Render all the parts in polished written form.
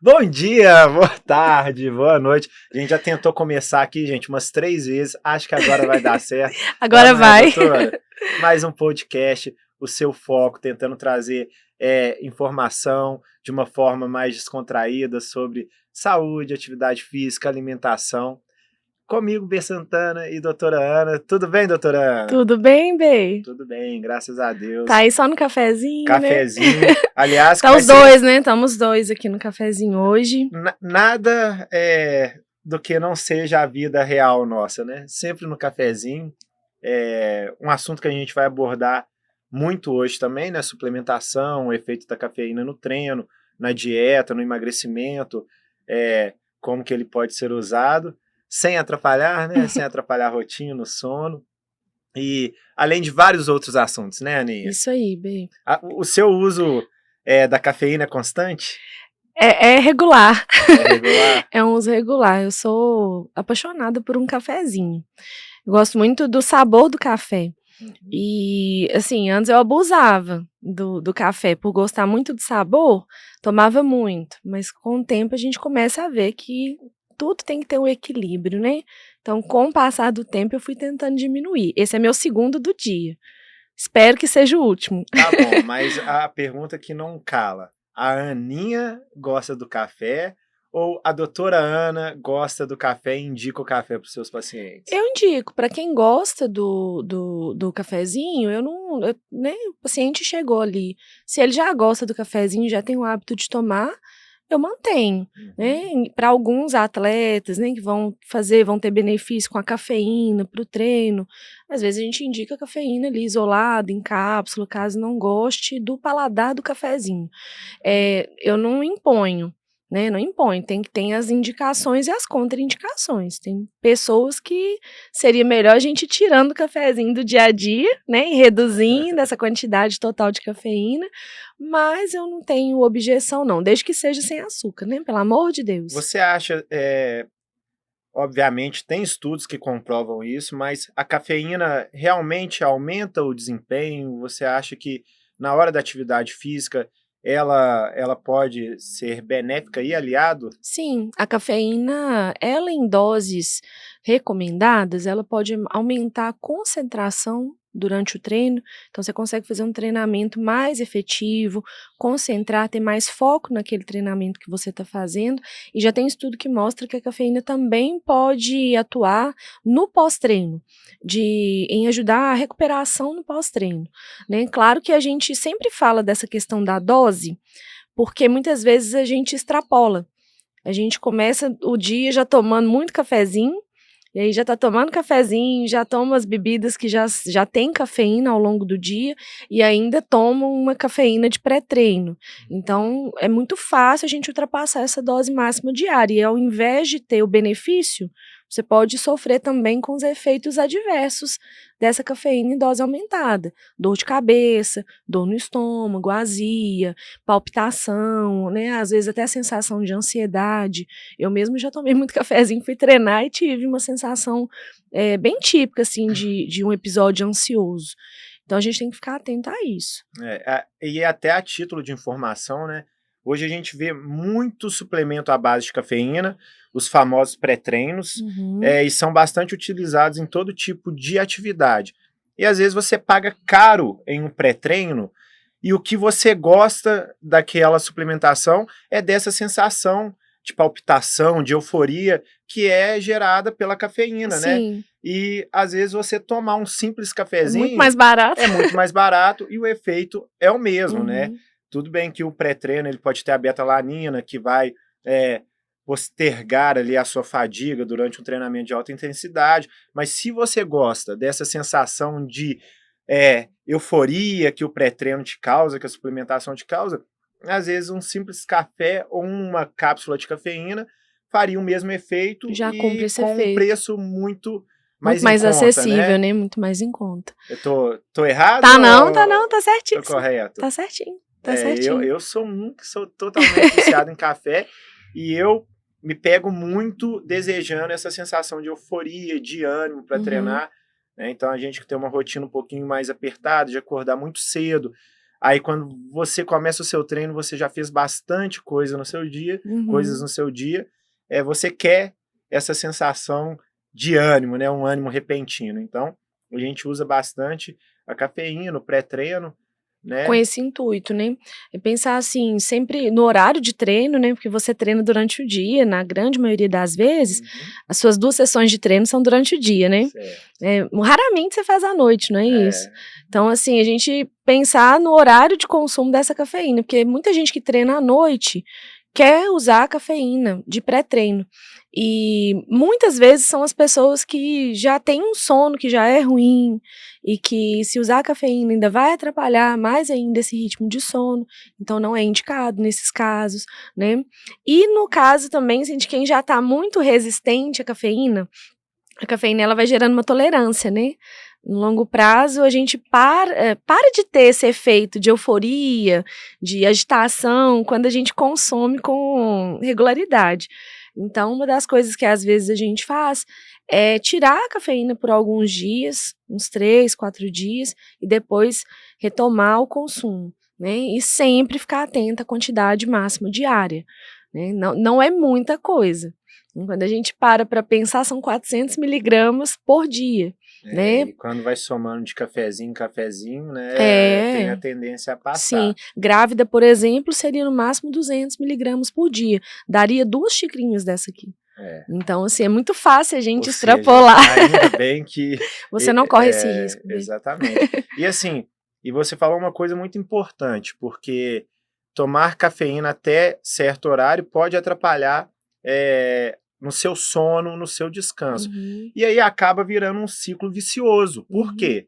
Bom dia, boa tarde, boa noite. A gente já tentou começar aqui, gente, umas 3 vezes. Acho que agora vai dar certo. Agora vai. Doutora? Mais um podcast, o seu foco, tentando trazer informação de uma forma mais descontraída sobre saúde, atividade física, alimentação. Comigo, B. Santana e doutora Ana. Tudo bem, doutora Ana? Tudo bem, Bê? Tudo bem, graças a Deus. Tá aí só no cafezinho, Cafezinho. Né? Aliás... Tá os dois, né? Estamos os dois aqui no cafezinho hoje. Nada do que não seja a vida real nossa, né? Sempre no cafezinho. Um assunto que a gente vai abordar muito hoje também, né? Suplementação, o efeito da cafeína no treino, na dieta, no emagrecimento, como que ele pode ser usado, sem atrapalhar, né? Sem atrapalhar a rotina, no sono. E além de vários outros assuntos, né, Aninha? Isso aí, Bê. O seu uso da cafeína é constante? É regular. É regular? É um uso regular. Eu sou apaixonada por um cafezinho. Eu gosto muito do sabor do café. Uhum. E, assim, antes eu abusava do café. Por gostar muito do sabor, tomava muito. Mas com o tempo a gente começa a ver que tudo tem que ter um equilíbrio, né? Então, com o passar do tempo, eu fui tentando diminuir. Esse é meu segundo do dia. Espero que seja o último. Tá bom, mas a pergunta que não cala. A Aninha gosta do café ou a doutora Ana gosta do café e indica o café para os seus pacientes? Eu indico. Para quem gosta do cafezinho, né, o paciente chegou ali. Se ele já gosta do cafezinho, já tem o hábito de tomar, eu mantenho, né? Para alguns atletas, né, que vão ter benefício com a cafeína para o treino, às vezes a gente indica a cafeína ali isolada, em cápsula, caso não goste do paladar do cafezinho. Eu não imponho, né? Não imponho, tem as indicações e as contraindicações. Tem pessoas que seria melhor a gente ir tirando o cafezinho do dia a dia, né? E reduzindo essa quantidade total de cafeína, mas eu não tenho objeção não, desde que seja sem açúcar, né? Pelo amor de Deus. Você acha, obviamente tem estudos que comprovam isso, mas a cafeína realmente aumenta o desempenho? Você acha que na hora da atividade física ela pode ser benéfica e aliado? Sim, a cafeína, ela em doses recomendadas, ela pode aumentar a concentração durante o treino, então você consegue fazer um treinamento mais efetivo, concentrar, ter mais foco naquele treinamento que você está fazendo, e já tem estudo que mostra que a cafeína também pode atuar no pós-treino, em ajudar a recuperação no pós-treino, né? Claro que a gente sempre fala dessa questão da dose, porque muitas vezes a gente extrapola. A gente começa o dia já tomando muito cafezinho, e aí já tá tomando cafezinho, já toma as bebidas que já tem cafeína ao longo do dia, e ainda toma uma cafeína de pré-treino. Então, é muito fácil a gente ultrapassar essa dose máxima diária, e ao invés de ter o benefício, você pode sofrer também com os efeitos adversos dessa cafeína em dose aumentada. Dor de cabeça, dor no estômago, azia, palpitação, né? Às vezes até a sensação de ansiedade. Eu mesmo já tomei muito cafezinho, fui treinar e tive uma sensação bem típica, assim, de um episódio ansioso. Então a gente tem que ficar atento a isso. E até a título de informação, né? Hoje a gente vê muito suplemento à base de cafeína, os famosos pré-treinos, e são bastante utilizados em todo tipo de atividade. E às vezes você paga caro em um pré-treino e o que você gosta daquela suplementação é dessa sensação de palpitação, de euforia que é gerada pela cafeína, Sim. né? E às vezes você tomar um simples cafezinho... É muito mais barato. É muito mais barato e o efeito é o mesmo, né? Tudo bem que o pré-treino ele pode ter a beta-alanina, que vai postergar ali a sua fadiga durante um treinamento de alta intensidade, mas se você gosta dessa sensação de euforia que o pré-treino te causa, que a suplementação te causa, às vezes um simples café ou uma cápsula de cafeína faria o mesmo efeito já e cumpre esse com efeito. Um preço muito mais conta, acessível, né? Muito mais em conta. Eu tô errado? Tá não, tá certinho. Tô correto. Tá certinho. Tá certinho. Eu sou totalmente viciado em café e eu me pego muito desejando essa sensação de euforia, de ânimo para treinar. né? Então a gente que tem uma rotina um pouquinho mais apertada, de acordar muito cedo, aí quando você começa o seu treino, você já fez bastante coisa no seu dia, coisas no seu dia, você quer essa sensação de ânimo, né? Um ânimo repentino. Então a gente usa bastante a cafeína, o pré-treino, Com né? esse intuito, né? É pensar assim, sempre no horário de treino, né? Porque você treina durante o dia, na grande maioria das vezes, as suas 2 sessões de treino são durante o dia, né? Certo. Raramente você faz à noite, não é isso? Então, assim, a gente pensar no horário de consumo dessa cafeína, porque muita gente que treina à noite quer usar a cafeína de pré-treino. E muitas vezes são as pessoas que já têm um sono que já é ruim e que se usar a cafeína ainda vai atrapalhar mais ainda esse ritmo de sono, então não é indicado nesses casos, né. E no caso também de quem já está muito resistente à cafeína, a cafeína ela vai gerando uma tolerância, né. No longo prazo a gente para de ter esse efeito de euforia, de agitação, quando a gente consome com regularidade. Então uma das coisas que às vezes a gente faz é tirar a cafeína por alguns dias, uns 3, 4 dias, e depois retomar o consumo, né, e sempre ficar atenta à quantidade máxima diária, né, não é muita coisa. Quando a gente para pensar, são 400 miligramas por dia, né. E quando vai somando de cafezinho em cafezinho, né, tem a É, tendência a sim. passar. Grávida, por exemplo, seria no máximo 200 miligramas por dia, daria 2 xicrinhas dessa aqui. Então, assim, é muito fácil a Ou gente seja, extrapolar. ainda bem que Você não corre esse risco, né. exatamente. E assim, e você falou uma coisa muito importante, porque tomar cafeína até certo horário pode atrapalhar, no seu sono, no seu descanso. Uhum, E aí acaba virando um ciclo vicioso. Por uhum, quê?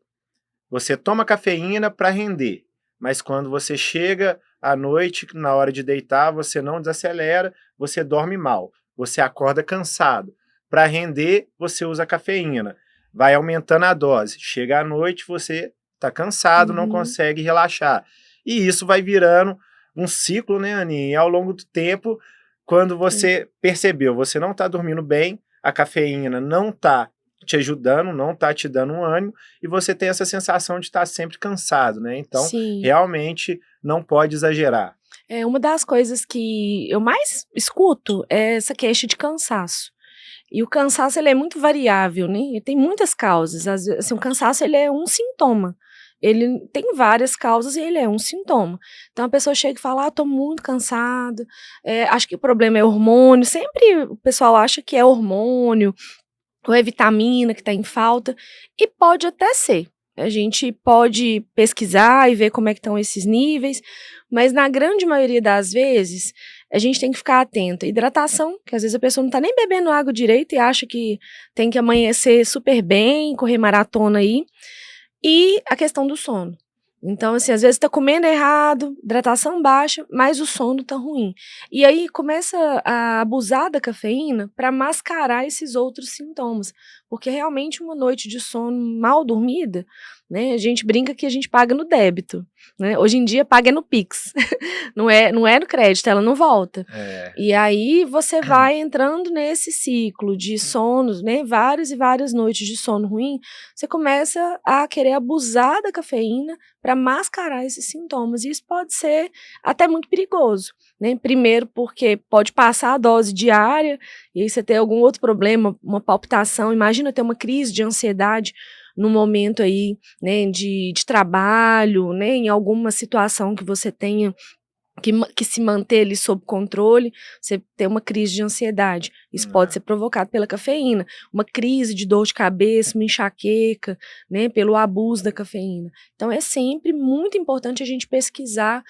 Você toma cafeína para render, mas quando você chega à noite, na hora de deitar, você não desacelera, você dorme mal, você acorda cansado. Para render, você usa cafeína, vai aumentando a dose. Chega à noite, você está cansado, não uhum. consegue relaxar. E isso vai virando um ciclo, né, Aninha? E ao longo do tempo, quando Sim. você percebeu, você não está dormindo bem, a cafeína não está te ajudando, não está te dando um ânimo, e você tem essa sensação de estar sempre cansado, né? Então, Sim. realmente não pode exagerar. É uma das coisas que eu mais escuto é essa queixa de cansaço. E o cansaço ele é muito variável, né, e tem muitas causas, às ve assim, o cansaço ele é um sintoma, ele tem várias causas e ele é um sintoma. Então a pessoa chega e fala: "Ah, tô muito cansado, acho que o problema é hormônio", sempre o pessoal acha que é hormônio, ou é vitamina que está em falta, e pode até ser. A gente pode pesquisar e ver como é que estão esses níveis, mas na grande maioria das vezes, a gente tem que ficar atento. Hidratação, que às vezes a pessoa não está nem bebendo água direito e acha que tem que amanhecer super bem, correr maratona aí. E a questão do sono. Então, assim, às vezes está comendo errado, hidratação baixa, mas o sono tá ruim. E aí começa a abusar da cafeína para mascarar esses outros sintomas, porque realmente uma noite de sono mal dormida, né, a gente brinca que a gente paga no débito, né, hoje em dia paga no Pix, não é no crédito, ela não volta. É, E aí você vai entrando nesse ciclo de sonos, né, várias e várias noites de sono ruim, você começa a querer abusar da cafeína para mascarar esses sintomas, e isso pode ser até muito perigoso, né. Primeiro porque pode passar a dose diária, e aí você ter algum outro problema, uma palpitação, imagina ter uma crise de ansiedade no momento aí, né, de trabalho, né, em alguma situação que você tenha que se manter ali sob controle, você ter uma crise de ansiedade. Isso pode é, ser provocado pela cafeína, uma crise de dor de cabeça, uma enxaqueca, né, pelo abuso da cafeína. Então é sempre muito importante a gente pesquisar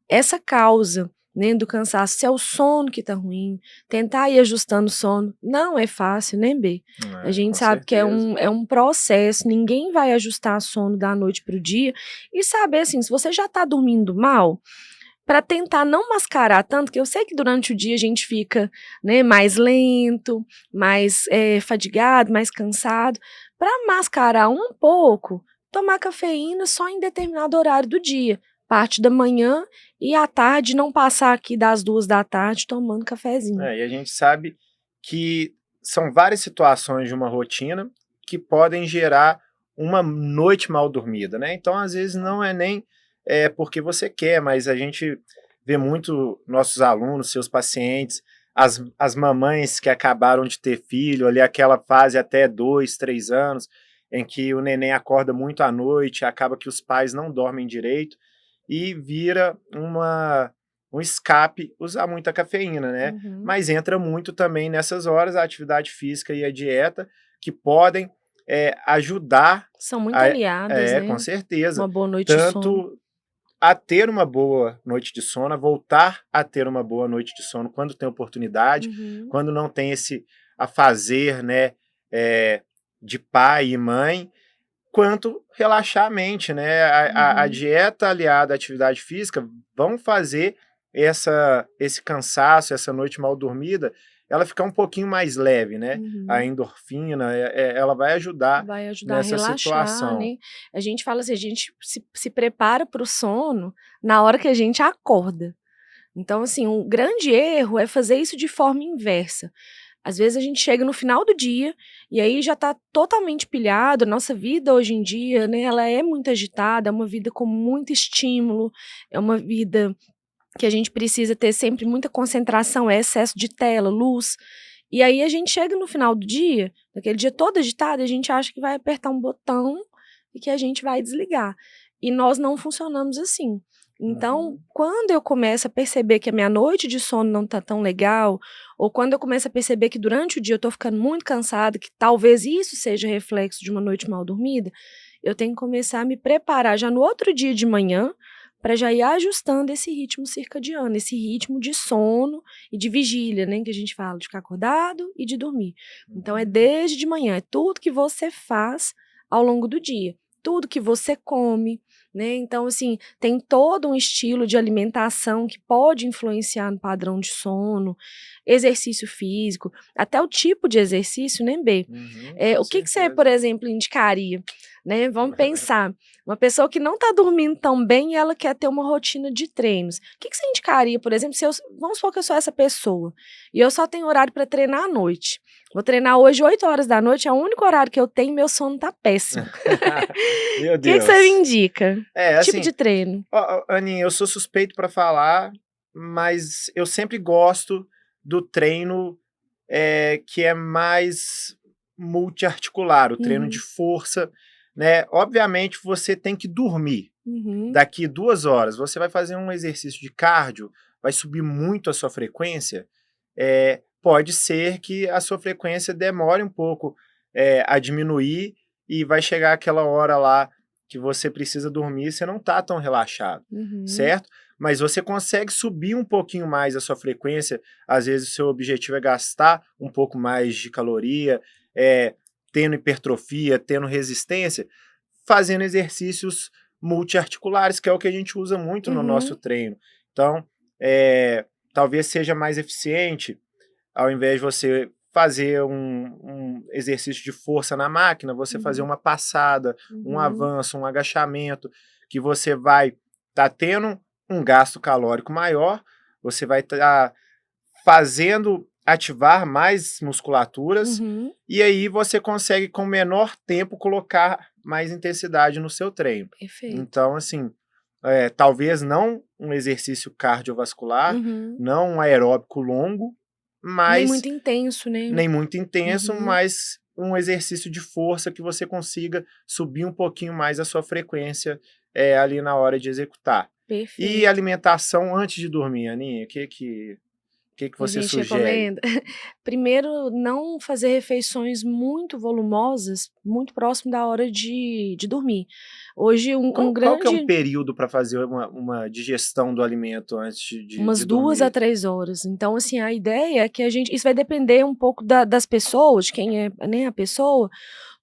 essa causa, né, do cansaço, se é o sono que está ruim, tentar ir ajustando o sono. Não é fácil, né, B? A gente com sabe que é certeza. um processo, ninguém vai ajustar sono da noite para o dia, e saber, assim, se você já está dormindo mal, para tentar não mascarar tanto, que eu sei que durante o dia a gente fica, né, mais lento, mais, fadigado, mais cansado. Para mascarar um pouco, tomar cafeína só em determinado horário do dia, parte da manhã e à tarde não passar aqui das 2 da tarde tomando cafezinho. E a gente sabe que são várias situações de uma rotina que podem gerar uma noite mal dormida, né? Então, às vezes, não é nem porque você quer, mas a gente vê muito nossos alunos, seus pacientes, as mamães que acabaram de ter filho, ali aquela fase até 2, 3 anos, em que o neném acorda muito à noite, acaba que os pais não dormem direito, e vira um escape usar muita cafeína, né? Mas entra muito também nessas horas a atividade física e a dieta, que podem ajudar. São muito aliadas, né? Com certeza. Uma boa noite de sono. Tanto a ter uma boa noite de sono, a voltar a ter uma boa noite de sono quando tem oportunidade, quando não tem esse afazer, né, de pai e mãe, quanto relaxar a mente, né? A dieta aliada à atividade física vão fazer esse cansaço, essa noite mal dormida, ela ficar um pouquinho mais leve, né? A endorfina, ela vai ajudar nessa a relaxar, situação. né? A gente fala assim, a gente se prepara para o sono na hora que a gente acorda. Então, assim, um grande erro é fazer isso de forma inversa. Às vezes a gente chega no final do dia e aí já está totalmente pilhado. Nossa vida hoje em dia, né, ela é muito agitada, é uma vida com muito estímulo, é uma vida que a gente precisa ter sempre muita concentração, excesso de tela, luz. E aí a gente chega no final do dia, naquele dia todo agitado, a gente acha que vai apertar um botão e que a gente vai desligar. E nós não funcionamos assim. Então, quando eu começo a perceber que a minha noite de sono não tá tão legal, ou quando eu começo a perceber que durante o dia eu tô ficando muito cansada, que talvez isso seja reflexo de uma noite mal dormida, eu tenho que começar a me preparar já no outro dia de manhã para já ir ajustando esse ritmo circadiano, esse ritmo de sono e de vigília, né, que a gente fala, de ficar acordado e de dormir. Então, é desde de manhã, é tudo que você faz ao longo do dia, tudo que você come, né? Então, assim, tem todo um estilo de alimentação que pode influenciar no padrão de sono, exercício físico, até o tipo de exercício, né, B? O que você, por exemplo, indicaria? Né? Vamos pensar, uma pessoa que não está dormindo tão bem e ela quer ter uma rotina de treinos. O que você indicaria, por exemplo, vamos supor que eu sou essa pessoa e eu só tenho horário para treinar à noite. Vou treinar hoje 8 horas da noite, é o único horário que eu tenho e meu sono tá péssimo. Meu O que Deus. você me indica? Assim, Tipo de treino? Aninha, eu sou suspeito para falar, mas eu sempre gosto do treino que é mais multiarticular, o treino de força, né? Obviamente você tem que dormir. Daqui 2 horas você vai fazer um exercício de cardio, vai subir muito a sua frequência, pode ser que a sua frequência demore um pouco a diminuir e vai chegar aquela hora lá que você precisa dormir e você não está tão relaxado, certo? Mas você consegue subir um pouquinho mais a sua frequência, às vezes o seu objetivo é gastar um pouco mais de caloria, tendo hipertrofia, tendo resistência, fazendo exercícios multiarticulares, que é o que a gente usa muito no nosso treino. Então, talvez seja mais eficiente, ao invés de você fazer um exercício de força na máquina, você fazer uma passada, um avanço, um agachamento, que você vai estar tendo um gasto calórico maior, você vai estar fazendo ativar mais musculaturas, e aí você consegue, com menor tempo, colocar mais intensidade no seu treino. Perfeito. Então, assim, talvez não um exercício cardiovascular, não um aeróbico longo, mas... Nem muito intenso, né? Nem muito intenso, mas um exercício de força que você consiga subir um pouquinho mais a sua frequência ali na hora de executar. Perfeito. E alimentação antes de dormir, Aninha, o que você sugere? Recomenda. Primeiro, não fazer refeições muito volumosas, muito próximo da hora de dormir. Hoje, Qual que é um período para fazer uma digestão do alimento antes de umas dormir? 2 a 3 horas. Então, assim, a ideia é que isso vai depender um pouco das pessoas, de quem é, né, a pessoa,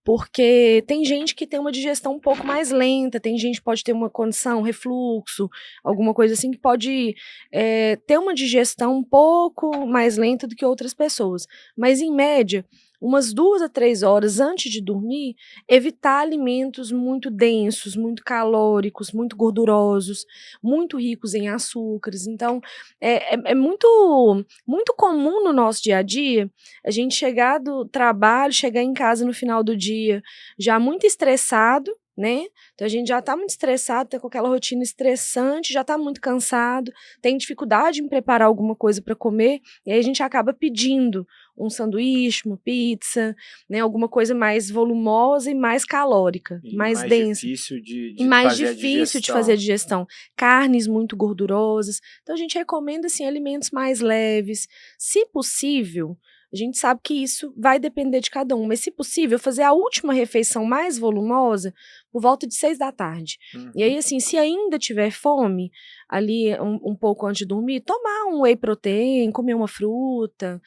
porque tem gente que tem uma digestão um pouco mais lenta, tem gente que pode ter uma condição, refluxo, alguma coisa assim, que pode ter uma digestão um pouco mais lenta do que outras pessoas. Mas, em média, umas 2 a 3 horas antes de dormir, evitar alimentos muito densos, muito calóricos, muito gordurosos, muito ricos em açúcares. Então, é muito comum no nosso dia a dia, a gente chegar do trabalho, chegar em casa no final do dia já muito estressado, né? Então a gente já tá muito estressado, tá com aquela rotina estressante, já tá muito cansado, tem dificuldade em preparar alguma coisa para comer, e aí a gente acaba pedindo um sanduíche, uma pizza, né, alguma coisa mais volumosa e mais calórica, E mais mais densa. difícil E de mais fazer a difícil de fazer a digestão. digestão. Carnes muito gordurosas. Então a gente recomenda assim alimentos mais leves, se possível. A gente sabe que isso vai depender de cada um, mas se possível, fazer a última refeição mais volumosa por volta de 6 da tarde. E aí, Uhum. assim, se ainda tiver fome, ali um pouco antes de dormir, tomar um whey protein, comer uma fruta,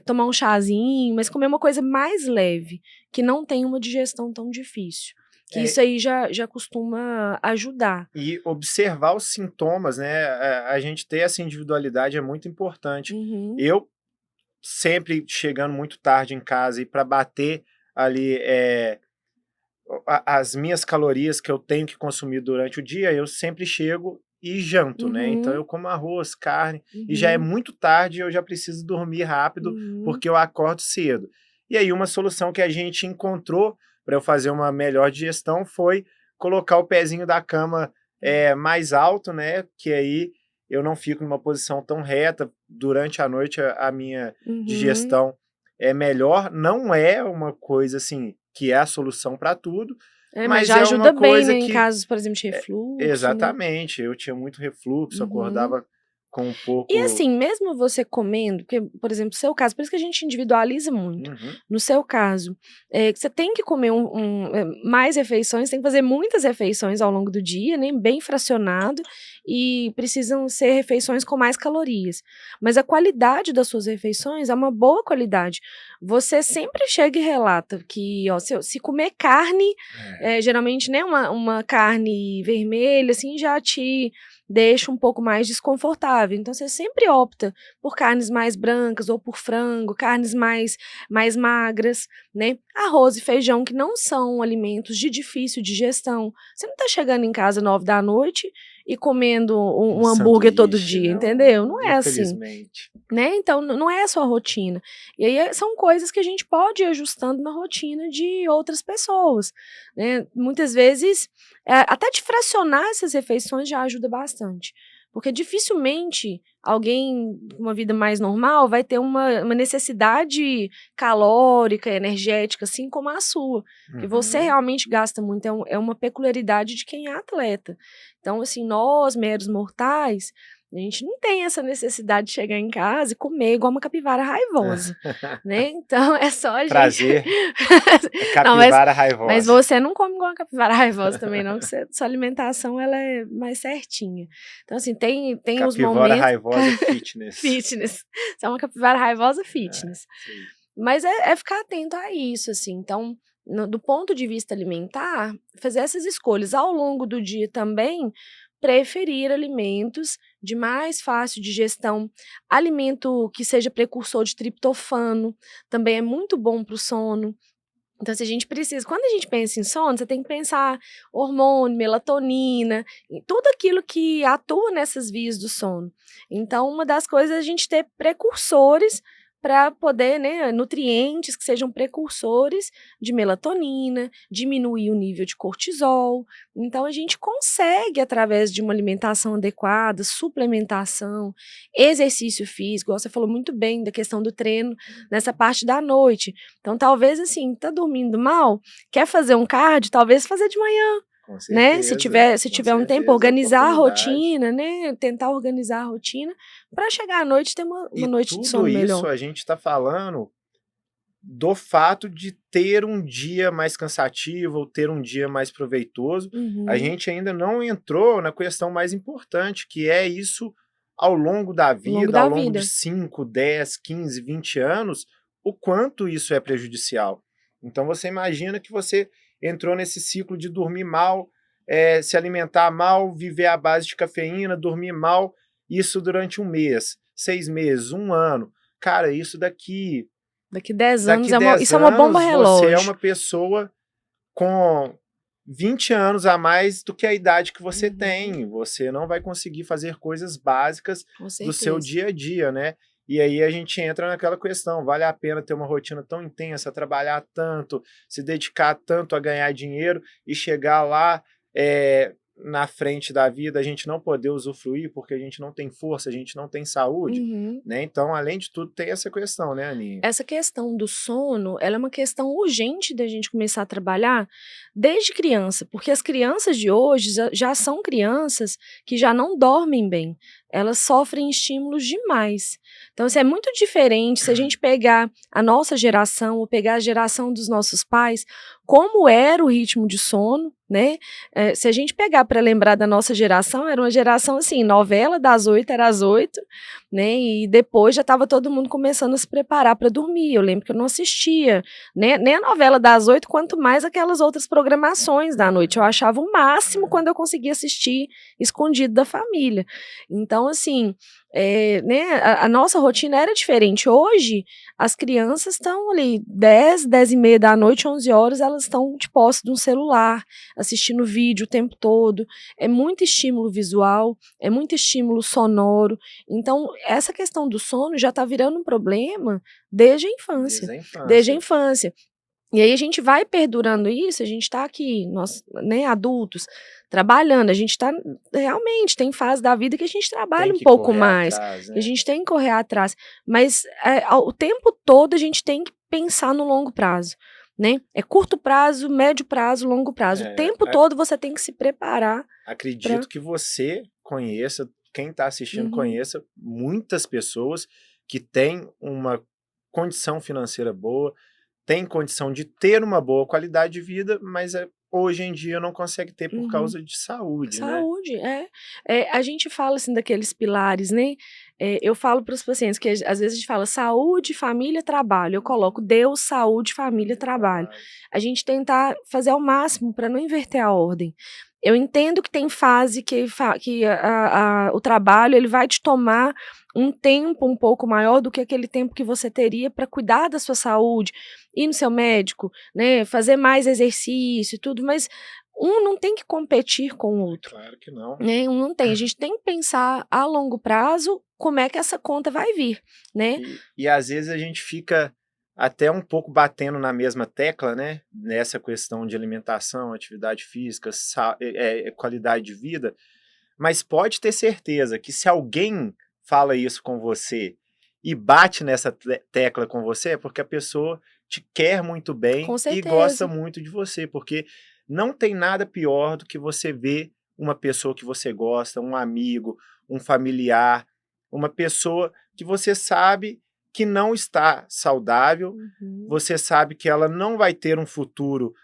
tomar um chazinho, mas comer uma coisa mais leve, que não tem uma digestão tão difícil. Que É, isso aí já costuma ajudar. e observar os sintomas, né? A gente ter essa individualidade é muito importante. Uhum, Eu sempre chegando muito tarde em casa e para bater ali as minhas calorias que eu tenho que consumir durante o dia, eu sempre chego e janto, né? Então uhum, eu como arroz, carne, e já é uhum, muito tarde, eu já preciso dormir rápido uhum. porque eu acordo cedo. E aí uma solução que a gente encontrou para eu fazer uma melhor digestão foi colocar o pezinho da cama mais alto, né? Que aí eu não fico numa posição tão reta durante a noite, a minha Uhum. digestão é melhor. Não é uma coisa assim que é a solução para tudo, Mas mas já é uma ajuda bem, né, coisa em que casos, por exemplo, de refluxo, né. exatamente, eu tinha muito refluxo, Uhum. acordava com um E pouco. assim, mesmo você comendo, porque, por exemplo, no seu caso, por isso que a gente individualiza muito. Uhum, No seu caso, que você tem que comer mais refeições, tem que fazer muitas refeições ao longo do dia, né, bem fracionado, e precisam ser refeições com mais calorias. Mas a qualidade das suas refeições é uma boa qualidade. Você sempre chega e relata que, ó, se comer carne, é, geralmente, né, uma carne vermelha, assim, já te deixa um pouco mais desconfortável. Então você sempre opta por carnes mais brancas ou por frango, carnes mais magras, né? Arroz e feijão, que não são alimentos de difícil digestão. Você não tá chegando em casa 9 da noite e comendo um um hambúrguer todo sanduíche, dia, não, entendeu? Não é assim. infelizmente. Né, então não é a sua rotina. E aí são coisas que a gente pode ir ajustando na rotina de outras pessoas, né. Muitas vezes, até de fracionar essas refeições já ajuda bastante, porque dificilmente alguém com uma vida mais normal vai ter uma necessidade calórica, energética, assim como a sua, que você Uhum. realmente gasta muito, é uma peculiaridade de quem é atleta. Então assim, nós meros mortais, a gente não tem essa necessidade de chegar em casa e comer igual uma capivara raivosa, né, então é só a gente Prazer, a não, capivara mas raivosa. você não come igual uma capivara raivosa também não, que sua alimentação ela é mais certinha. Então assim, tem os Capivara momentos raivosa fitness. fitness, você é uma capivara raivosa É, fitness. isso aí. Mas é ficar atento a isso, assim, então, do ponto de vista alimentar, fazer essas escolhas ao longo do dia também, preferir alimentos de mais fácil digestão, alimento que seja precursor de triptofano, também é muito bom para o sono. Então, se a gente precisa quando a gente pensa em sono, você tem que pensar hormônio, melatonina, e tudo aquilo que atua nessas vias do sono. Então, uma das coisas é a gente ter precursores para poder, né, nutrientes que sejam precursores de melatonina, diminuir o nível de cortisol. Então, a gente consegue, através de uma alimentação adequada, suplementação, exercício físico, igual você falou muito bem da questão do treino nessa parte da noite. Então, talvez, assim, tá dormindo mal, quer fazer um cardio, talvez fazer de manhã, né, se Com tiver um tempo, certeza, organizar a oportunidade. rotina, né, tentar organizar a rotina, para chegar à noite e ter uma E noite de tudo sono isso melhor. a gente está falando do fato de ter um dia mais cansativo ou ter um dia mais proveitoso. A Uhum. gente ainda não entrou na questão mais importante, que é isso ao longo da Ao longo vida, ao da longo de vida. 5, 10, 15, 20 anos, o quanto isso é prejudicial. Então você imagina que você entrou nesse ciclo de dormir mal, se alimentar mal, viver à base de cafeína, dormir mal, isso durante um mês, 6 meses, um ano. Cara, isso daqui Daqui 10 anos, Daqui 10 isso é uma bomba anos, relógio. você é uma pessoa com 20 anos a mais do que a idade que você tem. Você não vai conseguir fazer coisas básicas do seu dia a dia, né? E aí a gente entra naquela questão, vale a pena ter uma rotina tão intensa, trabalhar tanto, se dedicar tanto a ganhar dinheiro e chegar lá na frente da vida, a gente não poder usufruir porque a gente não tem força, a gente não tem saúde, né? Então, além de tudo, tem essa questão, né, Aninha? Essa questão do sono, ela é uma questão urgente da gente começar a trabalhar desde criança, porque as crianças de hoje já são crianças que já não dormem bem, elas sofrem estímulos demais. Então, isso é muito diferente se a gente pegar a nossa geração ou pegar a geração dos nossos pais, como era o ritmo de sono, né? Se a gente pegar para lembrar da nossa geração, era uma geração assim, novela das 8 era às 8, né? E depois já estava todo mundo começando a se preparar para dormir. Eu lembro que eu não assistia, né? Nem a novela das 8, quanto mais aquelas outras programações da noite. Eu achava o máximo quando eu conseguia assistir escondido da família. Então, assim, né, a nossa rotina era diferente. Hoje, as crianças estão ali 10, 10 e meia da noite, 11 horas, elas estão de posse de um celular, assistindo vídeo o tempo todo. É muito estímulo visual, é muito estímulo sonoro. Então, essa questão do sono já está virando um problema desde a infância. Desde a infância. E aí a gente vai perdurando isso, a gente está aqui, nós, né, adultos, trabalhando, a gente está, realmente, tem fase da vida que a gente trabalha um pouco mais, atrás, né? a gente tem que correr atrás, mas o tempo todo a gente tem que pensar no longo prazo, né? É curto prazo, médio prazo, longo prazo, o tempo todo você tem que se preparar. Acredito que você conheça, quem está assistindo conheça muitas pessoas que têm uma condição financeira boa, tem condição de ter uma boa qualidade de vida, mas hoje em dia não consegue ter por causa de saúde, né? Saúde, a gente fala assim daqueles pilares, né? Eu falo para os pacientes que às vezes a gente fala saúde, família, trabalho. Eu coloco Deus, saúde, família, trabalho. A gente tentar fazer ao máximo para não inverter a ordem. Eu entendo que tem fase que o trabalho ele vai te tomar um tempo um pouco maior do que aquele tempo que você teria para cuidar da sua saúde, ir no seu médico, né, fazer mais exercício e tudo, mas um não tem que competir com o outro. Claro que não. Né? Um não tem. A gente tem que pensar a longo prazo como é que essa conta vai vir, né? E às vezes a gente fica até um pouco batendo na mesma tecla, né? Nessa questão de alimentação, atividade física, qualidade de vida, mas pode ter certeza que se alguém fala isso com você e bate nessa tecla com você, é porque a pessoa te quer muito bem e gosta muito de você, porque não tem nada pior do que você ver uma pessoa que você gosta, um amigo, um familiar, uma pessoa que você sabe que não está saudável, você sabe que ela não vai ter um futuro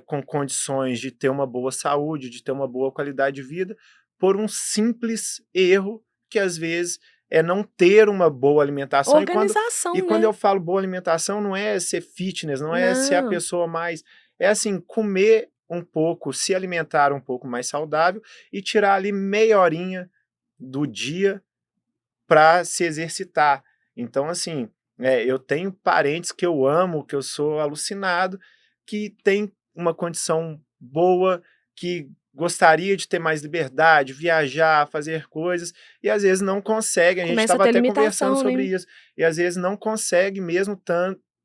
com condições de ter uma boa saúde, de ter uma boa qualidade de vida, por um simples erro que às vezes é não ter uma boa alimentação. Organização, e quando eu falo boa alimentação, não é ser fitness, não é ser a pessoa mais... É assim, comer um pouco, se alimentar um pouco mais saudável e tirar ali meia horinha do dia para se exercitar. Então, assim, eu tenho parentes que eu amo, que eu sou alucinado, que tem uma condição boa, que gostaria de ter mais liberdade, viajar, fazer coisas, e às vezes não conseguem. A gente estava até conversando sobre isso. E às vezes não consegue mesmo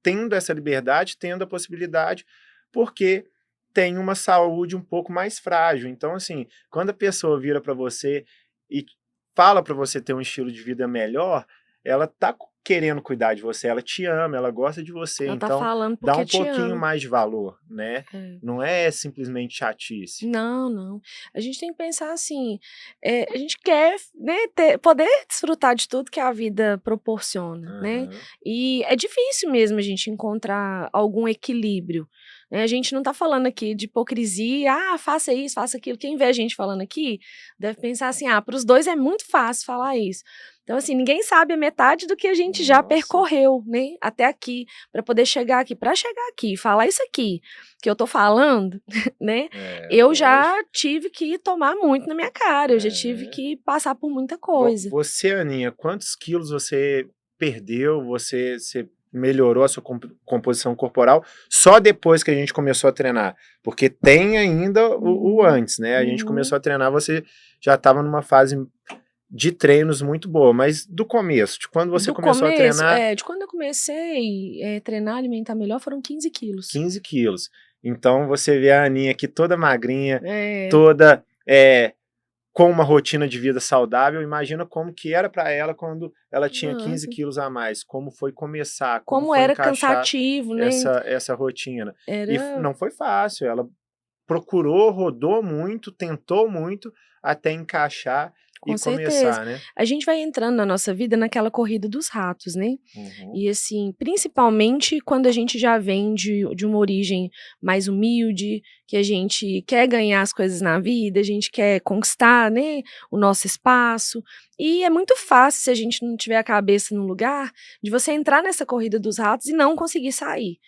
tendo essa liberdade, tendo a possibilidade, porque tem uma saúde um pouco mais frágil. Então, assim, quando a pessoa vira para você e fala para você ter um estilo de vida melhor, ela tá querendo cuidar de você, ela te ama, ela gosta de você, ela então tá falando dá um te pouquinho ama. mais de valor, né? Não é simplesmente chatice. Não. A gente tem que pensar assim, a gente quer, né, poder desfrutar de tudo que a vida proporciona, né? E é difícil mesmo a gente encontrar algum equilíbrio. Né? A gente não tá falando aqui de hipocrisia, faça isso, faça aquilo. Quem vê a gente falando aqui deve pensar assim, para os dois é muito fácil falar isso. Então, assim, ninguém sabe a metade do que a gente já percorreu, né, até aqui, para poder chegar aqui. Para chegar aqui e falar isso aqui que eu tô falando, né, eu já tive que tomar muito na minha cara, eu já tive que passar por muita coisa. Você, Aninha, quantos quilos você perdeu, você melhorou a sua composição corporal só depois que a gente começou a treinar, porque tem ainda o antes, né? A gente começou a treinar, você já estava numa fase de treinos muito boa, mas do começo, de quando você começou a treinar... de quando eu comecei a treinar, alimentar melhor, foram 15 quilos. 15 quilos. Então, você vê a Aninha aqui toda magrinha, toda com uma rotina de vida saudável. Imagina como que era para ela quando ela tinha 15 quilos a mais, como foi começar, como foi era cansativo, né? Essa rotina. E não foi fácil, ela procurou, rodou muito, tentou muito, até encaixar com e certeza. começar, né? A gente vai entrando na nossa vida naquela corrida dos ratos, né? E assim, principalmente quando a gente já vem de uma origem mais humilde, que a gente quer ganhar as coisas na vida, a gente quer conquistar, né, o nosso espaço. E é muito fácil, se a gente não tiver a cabeça no lugar, de você entrar nessa corrida dos ratos e não conseguir sair.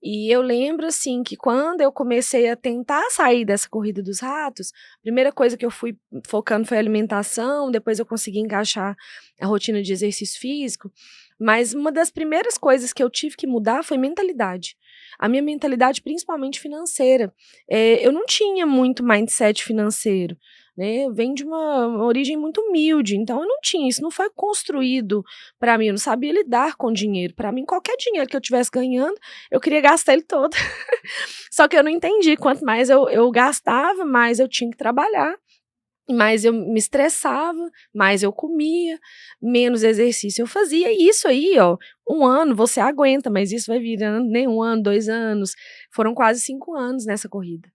E eu lembro, assim, que quando eu comecei a tentar sair dessa corrida dos ratos, a primeira coisa que eu fui focando foi a alimentação, depois eu consegui encaixar a rotina de exercício físico, mas uma das primeiras coisas que eu tive que mudar foi mentalidade. A minha mentalidade, principalmente financeira. Eu não tinha muito mindset financeiro, né? Eu venho de uma origem muito humilde, então eu não tinha, isso não foi construído para mim, eu não sabia lidar com dinheiro. Para mim, qualquer dinheiro que eu estivesse ganhando, eu queria gastar ele todo. Só que eu não entendi, quanto mais eu gastava, mais eu tinha que trabalhar, mais eu me estressava, mais eu comia, menos exercício eu fazia. E isso aí, ó, 1 ano você aguenta, mas isso vai virando, nem 1 ano, 2 anos, foram quase 5 anos nessa corrida.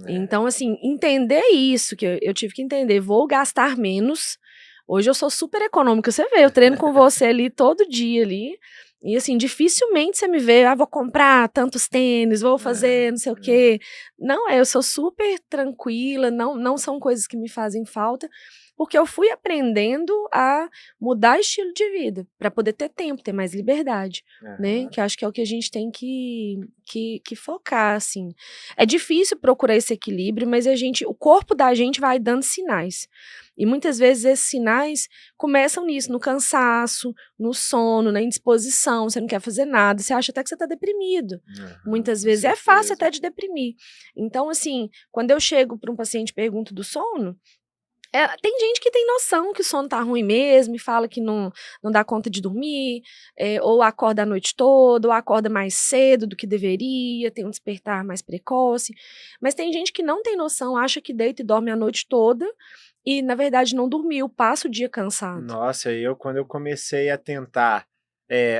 Então, assim, entender isso, que eu tive que entender, vou gastar menos. Hoje eu sou super econômica, você vê, eu treino com você ali todo dia ali, e assim, dificilmente você me vê, vou comprar tantos tênis, vou fazer não sei o quê. Não, eu sou super tranquila, não são coisas que me fazem falta, porque eu fui aprendendo a mudar estilo de vida, para poder ter tempo, ter mais liberdade, né, que acho que é o que a gente tem que focar, assim. É difícil procurar esse equilíbrio, mas o corpo da gente vai dando sinais. E muitas vezes esses sinais começam nisso, no cansaço, no sono, na indisposição, você não quer fazer nada, você acha até que você está deprimido. Muitas vezes é fácil até de deprimir. Então, assim, quando eu chego para um paciente e pergunto do sono, tem gente que tem noção que o sono tá ruim mesmo e fala que não dá conta de dormir, ou acorda a noite toda, ou acorda mais cedo do que deveria, tem um despertar mais precoce. Mas tem gente que não tem noção, acha que deita e dorme a noite toda e, na verdade, não dormiu, passa o dia cansado. Nossa, quando eu comecei a tentar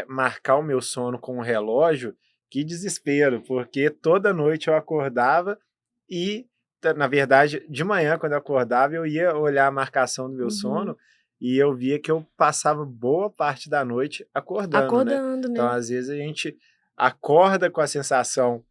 marcar o meu sono com o relógio, que desespero, porque toda noite eu acordava e, na verdade, de manhã, quando eu acordava, eu ia olhar a marcação do meu sono e eu via que eu passava boa parte da noite acordando, né? Então, às vezes, a gente acorda com a sensação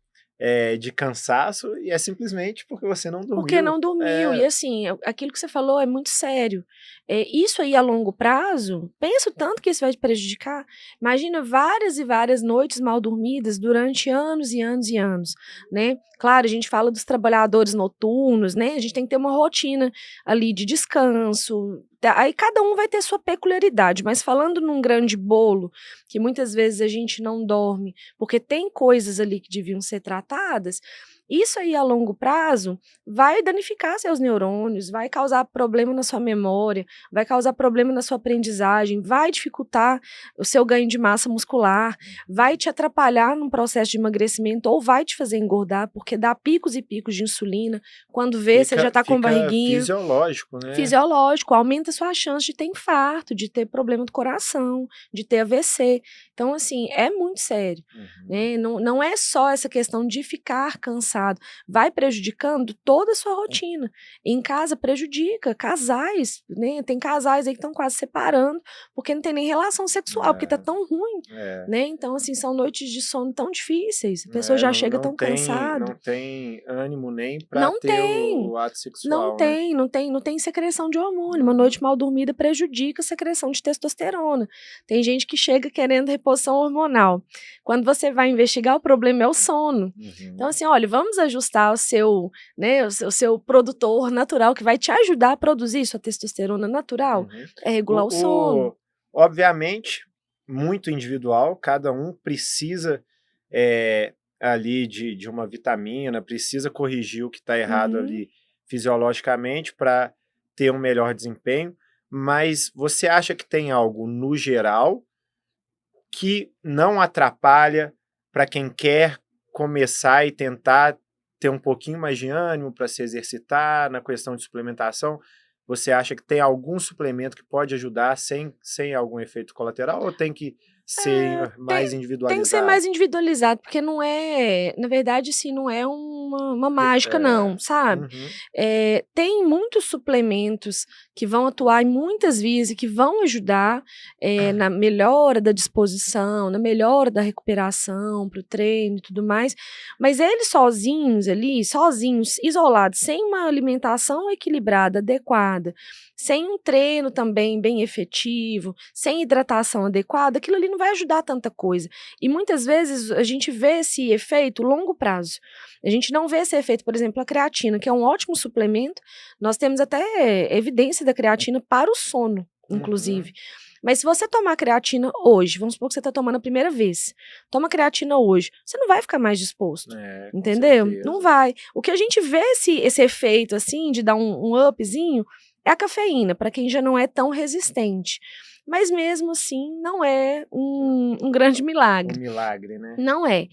de cansaço e é simplesmente porque você não dormiu. Porque não dormiu. E assim, aquilo que você falou é muito sério. Isso aí a longo prazo, pensa o tanto que isso vai te prejudicar. Imagina várias e várias noites mal dormidas durante anos e anos e anos, né? Claro, a gente fala dos trabalhadores noturnos, né? A gente tem que ter uma rotina ali de descanso. Aí cada um vai ter sua peculiaridade, mas falando num grande bolo, que muitas vezes a gente não dorme, porque tem coisas ali que deviam ser tratadas, isso aí a longo prazo vai danificar seus neurônios, vai causar problema na sua memória, vai causar problema na sua aprendizagem, vai dificultar o seu ganho de massa muscular, vai te atrapalhar num processo de emagrecimento ou vai te fazer engordar, porque dá picos e picos de insulina, quando vê você já tá com barriguinha. Fisiológico, né? Fisiológico, aumenta a sua chance de ter infarto, de ter problema do coração, de ter AVC. Então, assim, é muito sério, né? Não é só essa questão de ficar cansado, vai prejudicando toda a sua rotina. Em casa prejudica, casais, né? Tem casais aí que estão quase separando, porque não tem nem relação sexual, porque tá tão ruim, né? Então, assim, são noites de sono tão difíceis, a pessoa já chega tão cansada. Não tem ânimo nem pra ter o ato sexual, não tem secreção de hormônio. Uma noite mal dormida prejudica a secreção de testosterona. Tem gente que chega querendo reposição hormonal. Quando você vai investigar, o problema é o sono. Então, assim, olha, vamos ajustar o seu, né, o seu produtor natural que vai te ajudar a produzir sua testosterona natural. É regular o sono. Obviamente, muito individual, cada um precisa ali de uma vitamina, precisa corrigir o que está errado ali fisiologicamente para ter um melhor desempenho, mas você acha que tem algo no geral que não atrapalha para quem quer começar e tentar ter um pouquinho mais de ânimo para se exercitar na questão de suplementação? Você acha que tem algum suplemento que pode ajudar sem algum efeito colateral ou tem que ser mais individualizado? Tem que ser mais individualizado, porque não é, na verdade, assim, não é uma mágica não, sabe? Tem muitos suplementos que vão atuar em muitas vias e que vão ajudar na melhora da disposição, na melhora da recuperação para o treino e tudo mais, mas eles sozinhos ali, isolados, sem uma alimentação equilibrada, adequada, sem um treino também bem efetivo, sem hidratação adequada, aquilo ali não vai ajudar tanta coisa. E muitas vezes a gente vê esse efeito longo prazo. A gente não vê esse efeito, por exemplo, a creatina, que é um ótimo suplemento. Nós temos até evidência da creatina para o sono, inclusive. Mas se você tomar creatina hoje, vamos supor que você está tomando a primeira vez, toma creatina hoje, você não vai ficar mais disposto, entendeu? Não vai. O que a gente vê esse efeito, assim, de dar um upzinho, é a cafeína, para quem já não é tão resistente. Mas mesmo assim, não é um grande milagre. Um milagre, né? Não é.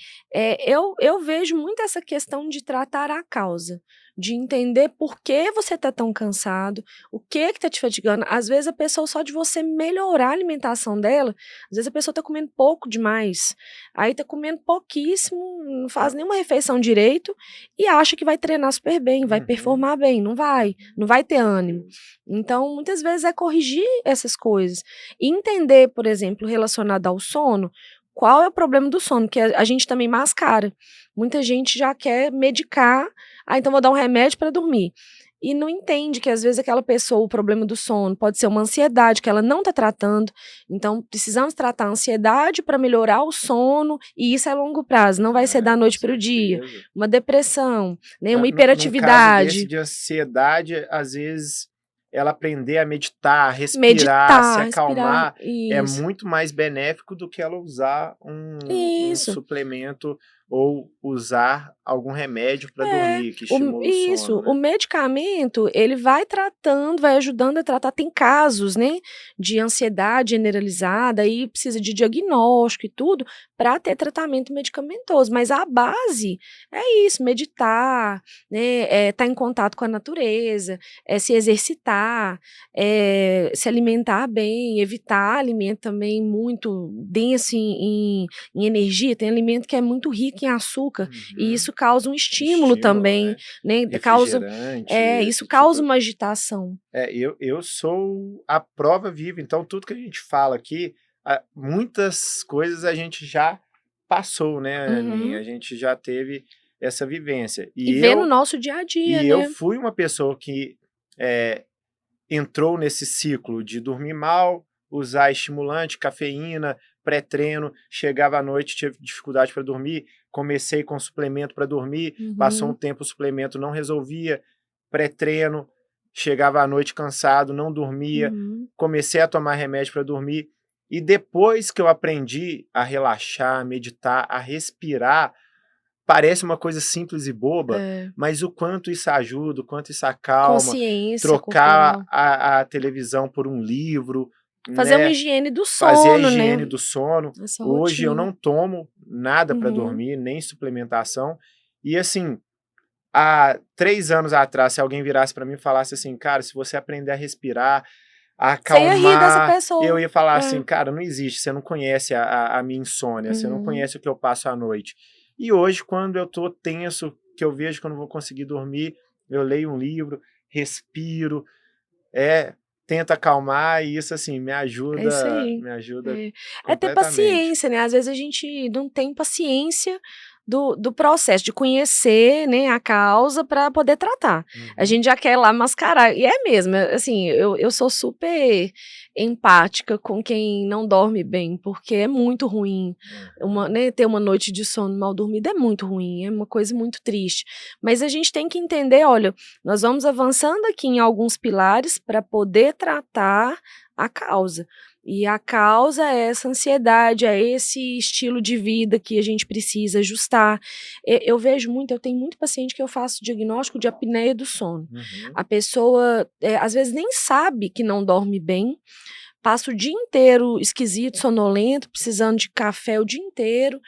Eu vejo muito essa questão de tratar a causa, de entender por que você está tão cansado, o que está te fatigando. Às vezes a pessoa, só de você melhorar a alimentação dela, às vezes a pessoa está comendo pouco demais, aí está comendo pouquíssimo, não faz nenhuma refeição direito e acha que vai treinar super bem, vai performar bem. Não vai ter ânimo. Então, muitas vezes é corrigir essas coisas. E entender, por exemplo, relacionado ao sono, qual é o problema do sono, que a gente também mascara. Muita gente já quer medicar, então vou dar um remédio para dormir. E não entende que às vezes aquela pessoa, o problema do sono pode ser uma ansiedade que ela não está tratando. Então, precisamos tratar a ansiedade para melhorar o sono, e isso é a longo prazo, não vai ser da noite para o dia. Uma depressão, né, uma hiperatividade. No caso de ansiedade, às vezes ela aprender a meditar, respirar, se acalmar, é muito mais benéfico do que ela usar um suplemento ou usar algum remédio para dormir, que estimula o sono. O medicamento, ele vai tratando, vai ajudando a tratar. Tem casos, né, de ansiedade generalizada, aí precisa de diagnóstico e tudo, para ter tratamento medicamentoso. Mas a base é isso, meditar, né, estar em contato com a natureza, se exercitar, se alimentar bem, evitar alimento também muito denso em energia. Tem alimento que é muito rico em açúcar, e isso causa um estímulo também, né? Isso causa uma agitação. Eu sou a prova viva, então tudo que a gente fala aqui, muitas coisas a gente já passou, né, Aninha? A gente já teve essa vivência. E vê no nosso dia a dia, né? E eu fui uma pessoa que entrou nesse ciclo de dormir mal, usar estimulante, cafeína, pré-treino, chegava à noite, tive dificuldade para dormir, comecei com suplemento para dormir, passou um tempo o suplemento não resolvia, pré-treino, chegava à noite cansado, não dormia, comecei a tomar remédio para dormir, e depois que eu aprendi a relaxar, a meditar, a respirar, parece uma coisa simples e boba, mas o quanto isso ajuda, o quanto isso acalma, trocar a televisão por um livro, fazer uma higiene do sono, fazer a higiene do sono. Hoje eu não tomo nada para dormir, nem suplementação. E assim, há 3 anos atrás, se alguém virasse para mim e falasse assim, cara, se você aprender a respirar, a acalmar, você ia rir dessa pessoa. Eu ia falar assim, cara, não existe, você não conhece a minha insônia, você não conhece o que eu passo à noite. E hoje, quando eu tô tenso, que eu vejo que eu não vou conseguir dormir, eu leio um livro, respiro, tento acalmar, e isso assim me ajuda, é ter paciência, né? Às vezes a gente não tem paciência do processo, de conhecer, né, a causa para poder tratar. A gente já quer lá mascarar, e é mesmo, assim, eu sou super empática com quem não dorme bem, porque é muito ruim, né, ter uma noite de sono mal dormida é muito ruim, é uma coisa muito triste, mas a gente tem que entender, olha, nós vamos avançando aqui em alguns pilares para poder tratar a causa. E a causa é essa ansiedade, é esse estilo de vida que a gente precisa ajustar. Eu vejo muito, eu tenho muito paciente que eu faço diagnóstico de apneia do sono. A pessoa, às vezes, nem sabe que não dorme bem, passa o dia inteiro esquisito, sonolento, precisando de café o dia inteiro,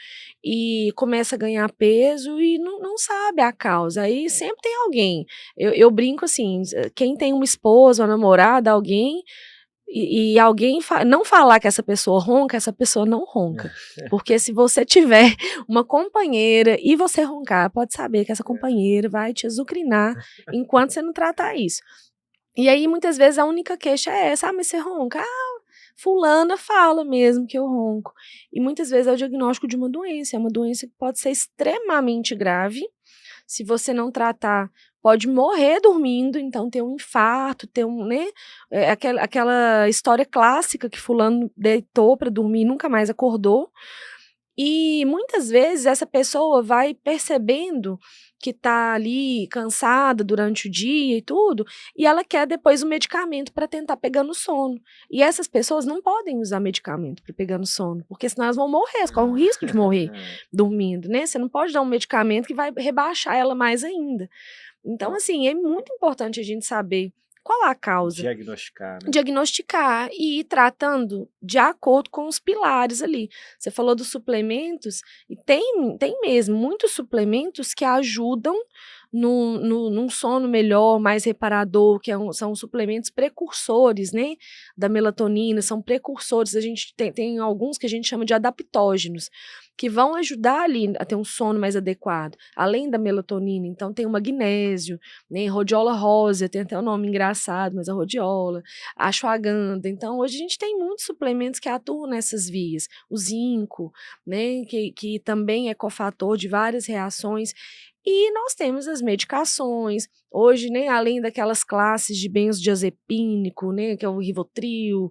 e começa a ganhar peso e não sabe a causa. Aí sempre tem alguém. Eu brinco assim, quem tem uma esposa, uma namorada, alguém, e alguém não falar que essa pessoa não ronca. Porque se você tiver uma companheira e você roncar, pode saber que essa companheira vai te azucrinar enquanto você não tratar isso. E aí, muitas vezes, a única queixa é essa: mas você ronca? Fulana fala mesmo que eu ronco. E muitas vezes é o diagnóstico de uma doença. É uma doença que pode ser extremamente grave. Se você não tratar, pode morrer dormindo, então ter um infarto, ter né? Aquela história clássica que fulano deitou para dormir e nunca mais acordou. E muitas vezes essa pessoa vai percebendo que tá ali cansada durante o dia e tudo, e ela quer depois o medicamento para tentar pegar no sono. E essas pessoas não podem usar medicamento para pegar no sono, porque senão elas vão morrer, elas correm o risco de morrer dormindo, né? Você não pode dar um medicamento que vai rebaixar ela mais ainda. Então, assim, é muito importante a gente saber qual a causa. Diagnosticar, né? Diagnosticar e ir tratando de acordo com os pilares ali. Você falou dos suplementos, e tem mesmo muitos suplementos que ajudam num sono melhor, mais reparador, que são suplementos precursores, né, da melatonina, são precursores. A gente tem alguns que a gente chama de adaptógenos, que vão ajudar ali a ter um sono mais adequado, além da melatonina. Então tem o magnésio, né, rodiola rosa, tem até um nome engraçado, mas a rodiola, a ashwagandha. Então hoje a gente tem muitos suplementos que atuam nessas vias. O zinco, né, que também é cofator de várias reações. E nós temos as medicações, hoje, né, além daquelas classes de benzodiazepínico, né, que é o Rivotril,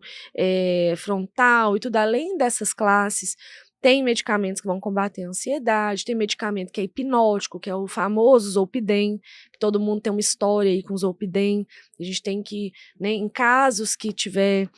Frontal e tudo, além dessas classes, tem medicamentos que vão combater a ansiedade, tem medicamento que é hipnótico, que é o famoso Zolpidem, que todo mundo tem uma história aí com o Zolpidem. A gente tem que, né, em casos que tiver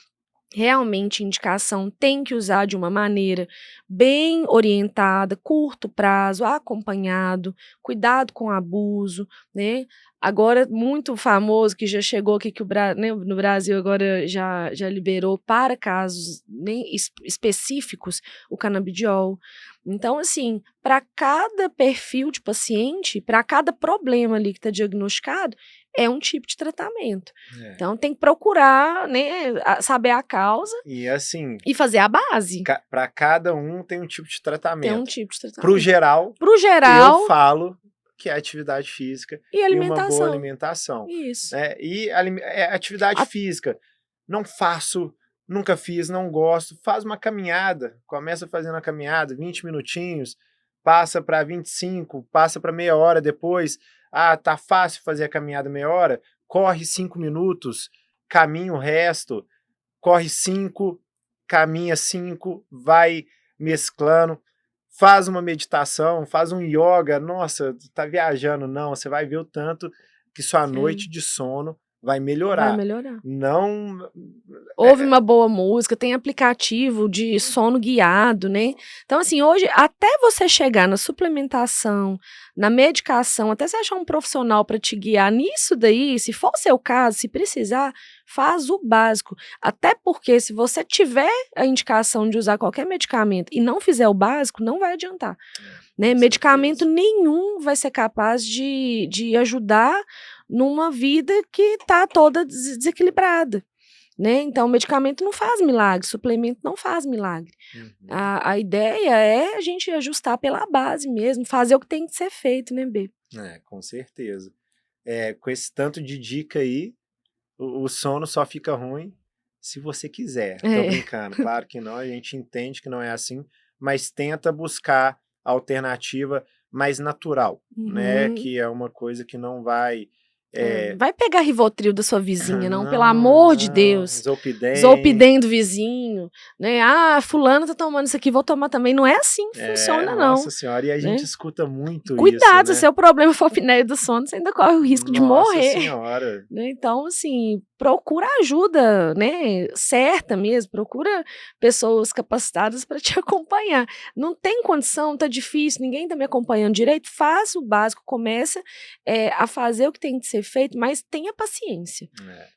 realmente indicação, tem que usar de uma maneira bem orientada, curto prazo, acompanhado, cuidado com abuso, né? Agora, muito famoso, que já chegou aqui, que né, no Brasil agora já liberou para casos, né, específicos o canabidiol. Então, assim, para cada perfil de paciente, para cada problema ali que está diagnosticado, é um tipo de tratamento. Então, tem que procurar, né, saber a causa e, assim, e fazer a base. Para cada um tem um tipo de tratamento. Tem um tipo de tratamento. Pro geral, eu falo que é atividade física e uma boa alimentação. Isso. E atividade física. Não faço, nunca fiz, não gosto. Faz uma caminhada. Começa fazendo a caminhada, 20 minutinhos, passa para 25, passa para meia hora depois. Tá fácil fazer a caminhada meia hora? Corre 5 minutos, caminha o resto, corre 5, caminha 5, vai mesclando, faz uma meditação, faz um yoga. Nossa, tá viajando. Não, você vai ver o tanto que sua noite de sono vai melhorar. Vai melhorar. Não... Ouve uma boa música, tem aplicativo de sono guiado, né? Então, assim, hoje, até você chegar na suplementação, na medicação, até você achar um profissional para te guiar nisso daí, se for o seu caso, se precisar, faz o básico. Até porque se você tiver a indicação de usar qualquer medicamento e não fizer o básico, não vai adiantar. Né? Medicamento nenhum vai ser capaz de ajudar numa vida que está toda desequilibrada. Né? Então, o medicamento não faz milagre, suplemento não faz milagre. A ideia é a gente ajustar pela base mesmo, fazer o que tem que ser feito, né, B? Com certeza. Com esse tanto de dica aí, o sono só fica ruim se você quiser. Tô brincando, claro que não, a gente entende que não é assim, mas tenta buscar a alternativa mais natural, né? Que é uma coisa que não vai... Vai pegar Rivotril da sua vizinha, não, pelo amor de Deus. Zolpidem do vizinho, né? Fulano tá tomando isso aqui, vou tomar também. Não é assim que funciona, não. Nossa senhora, e a gente escuta muito Cuidado, isso, né? se o seu problema for apneia do sono, você ainda corre o risco de morrer. Nossa senhora. Né? Então, assim, procura ajuda, né, certa mesmo, procura pessoas capacitadas para te acompanhar. Não tem condição, tá difícil, ninguém tá me acompanhando direito, faz o básico, começa a fazer o que tem que ser feito, mas tenha paciência.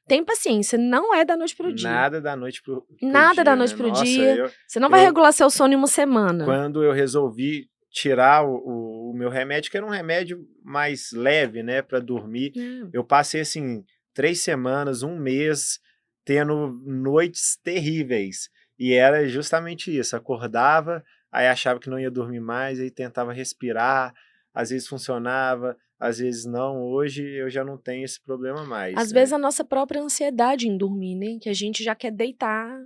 Tem paciência, não é da noite pro dia. Nada da noite pro Nada dia, da noite né? pro Nossa, dia. Você não vai regular seu sono em uma semana. Quando eu resolvi tirar o meu remédio, que era um remédio mais leve, né, para dormir, eu passei assim 3 semanas, um mês, tendo noites terríveis. E era justamente isso. Acordava, aí achava que não ia dormir mais, aí tentava respirar, às vezes funcionava, às vezes não. Hoje eu já não tenho esse problema mais. Às vezes a nossa própria ansiedade em dormir, né? Que a gente já quer deitar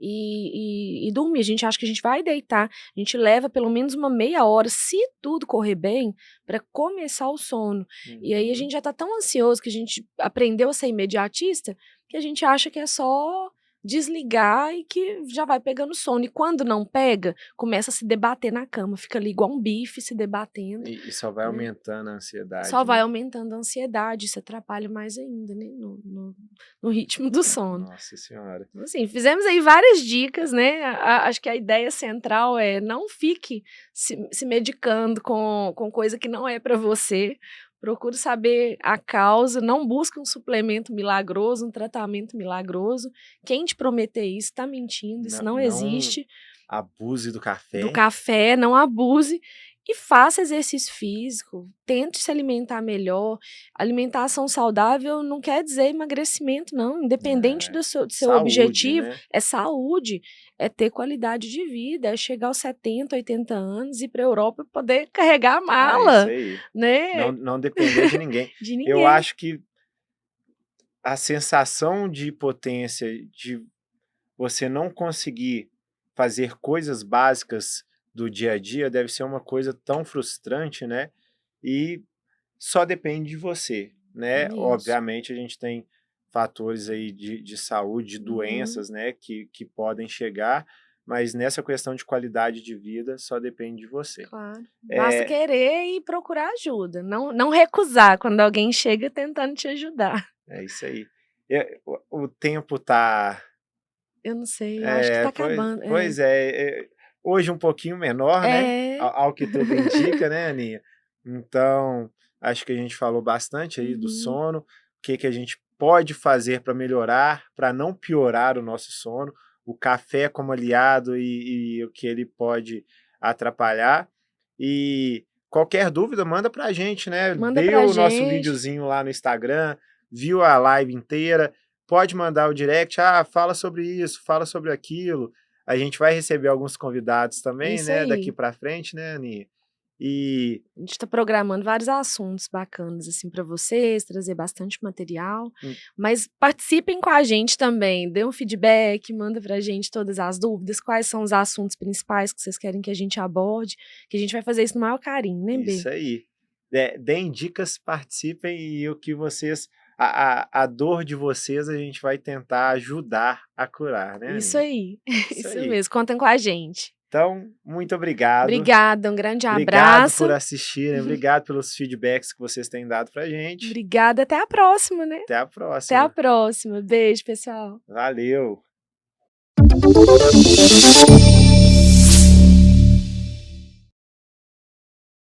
e dormir. A gente acha que a gente vai deitar. A gente leva pelo menos uma meia hora, se tudo correr bem, para começar o sono. E aí a gente já tá tão ansioso que a gente aprendeu a ser imediatista que a gente acha que é só desligar e que já vai pegando sono. E quando não pega, começa a se debater na cama. Fica ali igual um bife se debatendo. E só vai aumentando a ansiedade. Só vai aumentando a ansiedade, isso atrapalha mais ainda, né? No ritmo do sono. Nossa Senhora. Assim, fizemos aí várias dicas, né? Acho que a ideia central é não fique se medicando com coisa que não é para você. Procure saber a causa, não busque um suplemento milagroso, um tratamento milagroso. Quem te prometer isso está mentindo, isso não existe. Abuse do café. Do café, não abuse. E faça exercício físico, tente se alimentar melhor. Alimentação saudável não quer dizer emagrecimento, não. Independente do seu saúde, objetivo, né? É saúde, é ter qualidade de vida, é chegar aos 70, 80 anos e ir para a Europa e poder carregar a mala. Isso aí. Né? Não depender de ninguém. De ninguém. Eu acho que a sensação de impotência, de você não conseguir fazer coisas básicas do dia a dia deve ser uma coisa tão frustrante, né? E só depende de você, né? Isso. Obviamente a gente tem fatores aí de saúde, de doenças, né? Que podem chegar, mas nessa questão de qualidade de vida só depende de você. Claro. Basta querer e procurar ajuda, não recusar quando alguém chega tentando te ajudar. É isso aí. O tempo tá... Eu não sei, eu acho que tá acabando. Pois hoje um pouquinho menor, né? Ao que tudo indica, né, Aninha? Então, acho que a gente falou bastante aí do sono, o que a gente pode fazer para melhorar, para não piorar o nosso sono, o café como aliado e o que ele pode atrapalhar. E qualquer dúvida, manda pra gente, né? Dê o nosso videozinho lá no Instagram, viu a live inteira, pode mandar o direct, fala sobre isso, fala sobre aquilo. A gente vai receber alguns convidados também, isso, né? Aí. Daqui para frente, né, Aninha? E a gente está programando vários assuntos bacanas assim para vocês, trazer bastante material, mas participem com a gente também, dê um feedback, manda pra gente todas as dúvidas, quais são os assuntos principais que vocês querem que a gente aborde, que a gente vai fazer isso no maior carinho, né, Bê? Isso aí. Deem dicas, participem e o que vocês... A dor de vocês a gente vai tentar ajudar a curar, né, Aninha? Isso aí, isso mesmo, contem com a gente. Então, muito obrigado. Obrigada, um grande abraço. Obrigado por assistirem, obrigado pelos feedbacks que vocês têm dado pra gente. Obrigada, até a próxima, né? Até a próxima. Até a próxima, beijo, pessoal. Valeu.